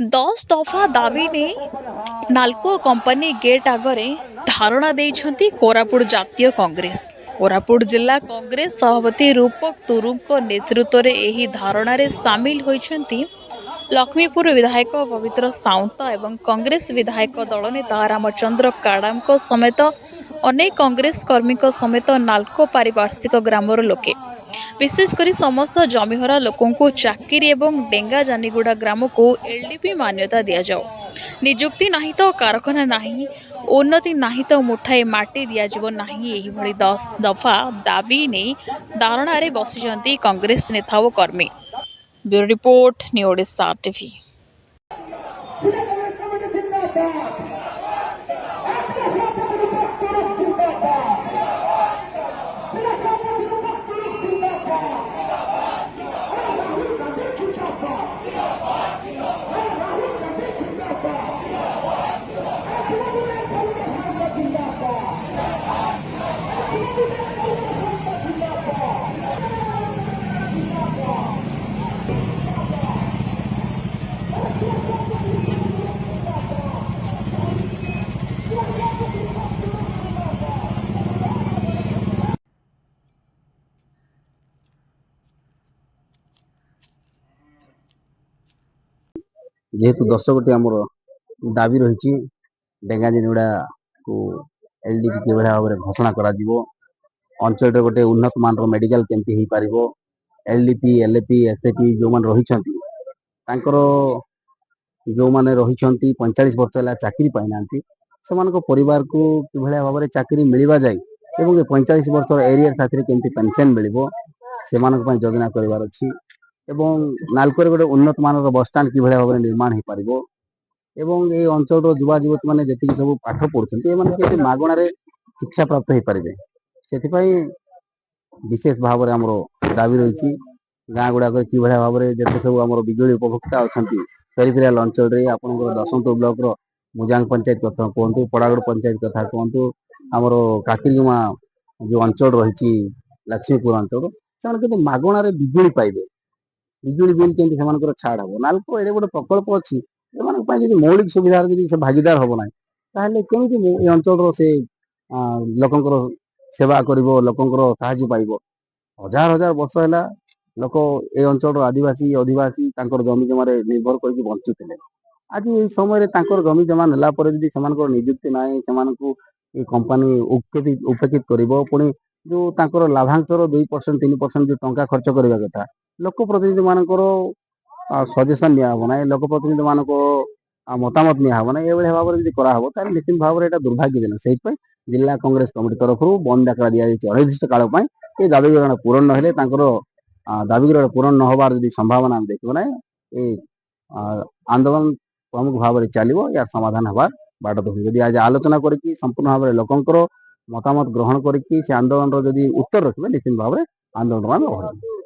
10 ଦଫା ଦାବି ନେଇ ନାଲ୍କୋ କମ୍ପାନୀ ଗେଟ୍ ଆଗରେ ଧାରଣା ଦେଇଛନ୍ତି କୋରାପୁଟ ଜାତୀୟ କଂଗ୍ରେସ। କୋରାପୁଟ ଜିଲ୍ଲା କଂଗ୍ରେସ ସଭାପତି ରୂପକ ତୁରୁଙ୍କ ନେତୃତ୍ୱରେ ଏହି ଧାରଣାରେ ସାମିଲ ହୋଇଛନ୍ତି ଲକ୍ଷ୍ମୀପୁର ବିଧାୟକ ପବିତ୍ର ସାଉନ୍ତ ଏବଂ କଂଗ୍ରେସ ବିଧାୟକ ଦଳ ନେତା ରାମଚନ୍ଦ୍ର କାଡାଙ୍କ ସମେତ ଅନେକ କଂଗ୍ରେସ କର୍ମୀଙ୍କ ସମେତ ନାଲ୍କୋ ପାରିପାର୍ଶ୍ୱିକ ଗ୍ରାମର ଲୋକେ। ବିଶେଷ କରି ସମସ୍ତ ଜମିହରା ଲୋକଙ୍କୁ ଚାକିରି ଏବଂ ଡେଙ୍ଗାଜାନିଗୁଡ଼ା ଗ୍ରାମକୁ ଏଲ୍ଡିପି ମାନ୍ୟତା ଦିଆଯାଉ। ନିଯୁକ୍ତି ନାହିଁ ତ କାରଖାନା ନାହିଁ, ଉନ୍ନତି ନାହିଁ ତ ମୁଠାଏ ମାଟି ଦିଆଯିବ ନାହିଁ, ଏହିଭଳି 10 ଦଫା ଦାବି ନେଇ ଧାରଣାରେ ବସିଛନ୍ତି କଂଗ୍ରେସ ନେତା ଓ କର୍ମୀ। Bureau report, new Odisha TV. ଯେହେତୁ 10 ଗୋଟି ଆମର ଦାବି ରହିଛି, ଡେଙ୍ଗାଜାନିଗୁଡ଼ାକୁ ଏଲ୍ଡିପି କିଭଳି ଭାବରେ ଘୋଷଣା କରାଯିବ, ଅଞ୍ଚଳରେ ଗୋଟେ ଉନ୍ନତ ମାନର ମେଡିକାଲ କେମିତି ହେଇପାରିବ, ଏଲ୍ଡିପି, ଏଲ୍ଏପି, ଏସ୍ଏପି ଯେଉଁମାନେ ରହିଛନ୍ତି ତାଙ୍କର ଯେଉଁମାନେ ରହିଛନ୍ତି 45 ବର୍ଷ ହେଲା ଚାକିରି ପାଇନାହାନ୍ତି, ସେମାନଙ୍କ ପରିବାରକୁ କିଭଳି ଭାବରେ ଚାକିରି ମିଳିବା ଯାଏ ଏବଂ 45 ବର୍ଷର ଏରିଆ ସାଥିରେ କେମିତି ପେନସନ୍ ମିଳିବ ସେମାନଙ୍କ ପାଇଁ ଯୋଜନା କରିବାର ଅଛି ଏବଂ ନାଲ୍କୋରେ ଗୋଟେ ଉନ୍ନତ ମାନର ବସଷ୍ଟାଣ୍ଡ କିଭଳି ଭାବରେ ନିର୍ମାଣ ହେଇପାରିବ ଏବଂ এই ଅଞ୍ଚଳର ଯୁବା ଯୁବତୀ ମାନେ ଯେତିକି ସବୁ ପାଠ ପଢୁଛନ୍ତି ଏମାନେ କେମିତି ମାଗଣାରେ ଶିକ୍ଷା ପ୍ରାପ୍ତ ହେଇପାରିବେ, ସେଥିପାଇଁ ବିଶେଷ ଭାବରେ ଆମର ଦାବି ରହିଛି। ଗାଁ ଗୁଡ଼ାକରେ କିଭଳି ଭାବରେ ଯେତେ ସବୁ ଆମର ବିଜୁଳି ଉପଭୋକ୍ତା ଅଛନ୍ତି ପେରିଫେରାଲ ଅଞ୍ଚଳରେ ଆପଣଙ୍କର ଦଶମପୁର ବ୍ଲକର ମୁଜାଙ୍ଗ ପଞ୍ଚାୟତ କଥା କୁହନ୍ତୁ, ପଡ଼ାଗଡ଼ ପଞ୍ଚାୟତ କଥା କୁହନ୍ତୁ, ଆମର କାକିଲିମା ଯେଉଁ ଅଞ୍ଚଳ ରହିଛି ଲକ୍ଷ୍ମୀପୁର ଅଞ୍ଚଳ, ସେମାନେ କେମିତି ମାଗଣାରେ ବିଜୁଳି ପାଇବେ, ବିଜୁଳି ବିଲ୍ କେମିତି ସେମାନଙ୍କର ଛାଡ଼ ହେବ। ନାଲ୍କୋ ଏଡ଼େ ଗୋଟେ ପ୍ରକଳ୍ପ ଅଛି, ଏମାନଙ୍କ ପାଇଁ ଯଦି ମୌଳିକ ସୁବିଧାର ଯଦି ସେ ଭାଗିଦାର ହେବ ନାହିଁ ତାହେଲେ କେମିତି ଏ ଅଞ୍ଚଳର ସେ ଲୋକଙ୍କର ସେବା କରିବ, ଲୋକଙ୍କର ସାହାଯ୍ୟ ପାଇବ। ହଜାର ହଜାର ବର୍ଷ ହେଲା ଲୋକ ଏ ଅଞ୍ଚଳର ଆଦିବାସୀ ଅଧିବାସୀ ତାଙ୍କର ଜମି ଜମାରେ ନିର୍ଭର କରିକି ବଞ୍ଚୁଥିଲେ। ଆଜି ଏହି ସମୟରେ ତାଙ୍କର ଜମି ଜମା ନେଲା ପରେ ଯଦି ସେମାନଙ୍କର ନିଯୁକ୍ତି ନାହିଁ, ସେମାନଙ୍କୁ ଏ କମ୍ପାନୀ ଉପେକ୍ଷିତ କରିବ, ପୁଣି ଯେଉଁ ତାଙ୍କର ଲାଭାଂଶର 2% 3% ଯେଉଁ ଟଙ୍କା ଖର୍ଚ୍ଚ କରିବା କଥା ଲୋକପ୍ରତିନିଧି ମାନଙ୍କର ସଜେସନ୍ ନିଆହେବ ନାହିଁ, ଲୋକପ୍ରତିନିଧି ମାନଙ୍କ ମତାମତ ନିଆହେବ ନାହିଁ, ଏଭଳି ଭାବରେ ଯଦି କରାହେବ ତାହେଲେ ନିଶ୍ଚିତ ଭାବରେ ଏଇଟା ଦୁର୍ଭାଗ୍ୟଜନକ। ସେଇଥିପାଇଁ ଜିଲ୍ଲା କଂଗ୍ରେସ କମିଟି ତରଫରୁ ବନ୍ଦ ଡାକରା ଦିଆଯାଇଛି ଅନିର୍ଦ୍ଦିଷ୍ଟ କାଳ ପାଇଁ। ଏ ଦାବିଗୁଡ଼ା ପୂରଣ ନ ହେଲେ ତାଙ୍କର ଦାବିଗୁଡ଼ା ପୂରଣ ନ ହେବାର ଯଦି ସମ୍ଭାବନା ଆମେ ଦେଖିବ ନାହିଁ, ଏ ଆନ୍ଦୋଳନ ପ୍ରମୁଖ ଭାବରେ ଚାଲିବ, ୟାର ସମାଧାନ ହେବାର ବାଟ ଦେଖୁଛି। ଯଦି ଆଜି ଆଲୋଚନା କରିକି ସମ୍ପୂର୍ଣ୍ଣ ଭାବରେ ଲୋକଙ୍କର ମତାମତ ଗ୍ରହଣ କରିକି ସେ ଆନ୍ଦୋଳନର ଯଦି ଉତ୍ତର ରଖିବେ ନିଶ୍ଚିତ ଭାବରେ ଆନ୍ଦୋଳନ ଆମେ ବଢ଼େଇବୁ।